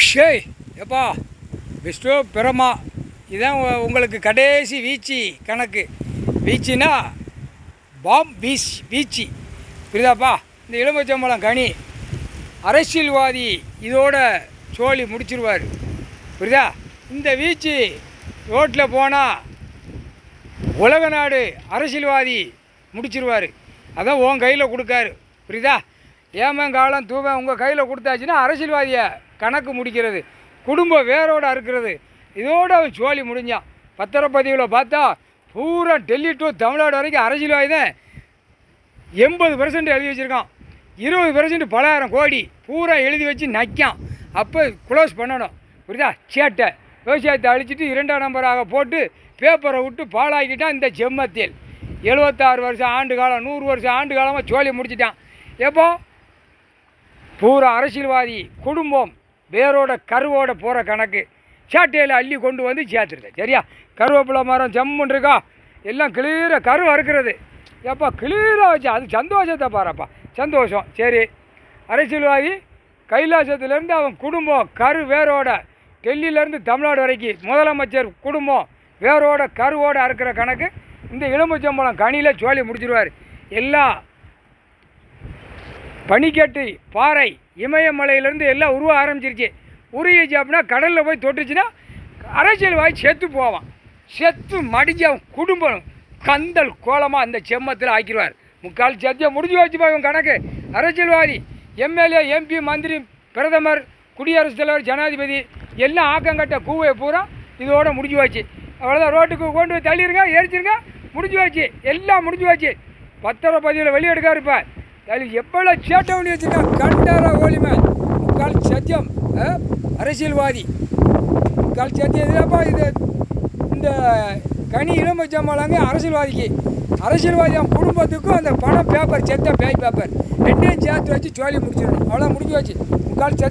ஷேய் எப்பா விஷ்ணு பிரமா இதான் உங்களுக்கு கடைசி வீச்சு கணக்கு. வீச்சுன்னா வீச்சு புரியுதாப்பா. இந்த எலுமிச்சம்பழம் கனி அரசியல்வாதி இதோட சோழி முடிச்சிருவார் புரியுதா. இந்த வீச்சு ரோட்டில் போனால் உலக நாடு அரசியல்வாதி முடிச்சிருவார். அதான் உன் கையில் கொடுக்காரு புரியுதா. ஏமங்காலம் தூவன் உங்கள் கையில் கொடுத்தாச்சுன்னா அரசியல்வாதியை கணக்கு முடிக்கிறது, குடும்பம் வேரோடு அறுக்கிறது. இதோடு அவன் சோழி முடிஞ்சான். பத்திரப்பதிவில் பார்த்தா பூரா டெல்லி டு தமிழ்நாடு வரைக்கும் அரசியல்வாதி தான் 80% எழுதி வச்சுருக்கான். 20% பலாயிரம் கோடி பூரா எழுதி வச்சு நக்கான். அப்போ க்ளோஸ் பண்ணணும் புரியுதா. சேட்டை விவசாயத்தை அழிச்சிட்டு 2ஆம் நம்பராக போட்டு பேப்பரை விட்டு பாழாக்கிட்டான். இந்த செம்மத்தில் 76 வருஷம் ஆண்டு காலம் 100 வருஷம் ஆண்டு காலமாக சோழி முடிச்சிட்டான். எப்போ பூரா அரசியல்வாதி குடும்பம் வேரோட கருவோட போகிற கணக்கு சேட்டையில் அள்ளி கொண்டு வந்து சேர்த்துருது சரியா. கருவேப்பிலை மரம் ஜம்முன்னு இருக்கா, எல்லாம் கிளீராக கரு அறுக்கிறது. எப்போ கிளீராக வச்சு அது சந்தோஷத்தை பாருப்பா, சந்தோஷம். சரி, அரசியல்வாதி கைலாசத்துலேருந்து அவன் குடும்பம் கரு வேரோட டெல்லியிலேருந்து தமிழ்நாடு வரைக்கும் முதலமைச்சர் குடும்பம் வேரோட கருவோடு அறுக்கிற கணக்கு இந்த எலுமிச்சம்பழம் கனியில் சோழி முடிச்சிருவார். எல்லாம் பனிக்கட்டு பாறை இமயமலையிலேருந்து எல்லாம் உருவ ஆரம்பிச்சிருச்சு. உருகிச்சு அப்படின்னா கடலில் போய் தொட்டுச்சுன்னா அரசியல்வாதி செத்து போவான். செத்து மடிஞ்சு அவன் குடும்பம் கந்தல் கோலமாக அந்த செம்மத்தில் ஆக்கிடுவார். முக்கால் சத்தியை முடிஞ்சு வச்சுப்பா இவன் கணக்கு. அரசியல்வாதி எம்எல்ஏ எம்பி மந்திரி பிரதமர் குடியரசுத் தலைவர் ஜனாதிபதி எல்லாம் ஆக்கங்கட்ட கூவையை பூரா இதோட முடிஞ்சு வச்சு. அவ்வளோதான், ரோட்டுக்கு கொண்டு போய் தள்ளிடுங்க, எரிச்சிருங்க, முடிஞ்சு வச்சு, எல்லாம் முடிஞ்சு வச்சு. பத்திரப்பதிவில் வெளியெடுக்காரு. இப்போ அதில் எவ்வளோ சேட்டை பண்ணி வச்சுருக்கான் கண்டாரா ஓலிமை. முக்கால் சத்தியம் அரசியல்வாதி முக்கால் சத்தியம் இதுப்பா. இது இந்த கனி எலுமிச்சம்பழங்க அரசியல்வாதிக்கு, அரசியல்வாதி அவன் குடும்பத்துக்கும் அந்த பணம் பேப்பர் செத்த பேய் பேப்பர் ரெண்டையும் சேர்த்து வச்சு சோழி முடிச்சிடணும். அவ்வளோ முடிஞ்சு வச்சு முக்கால் சத்தியம்.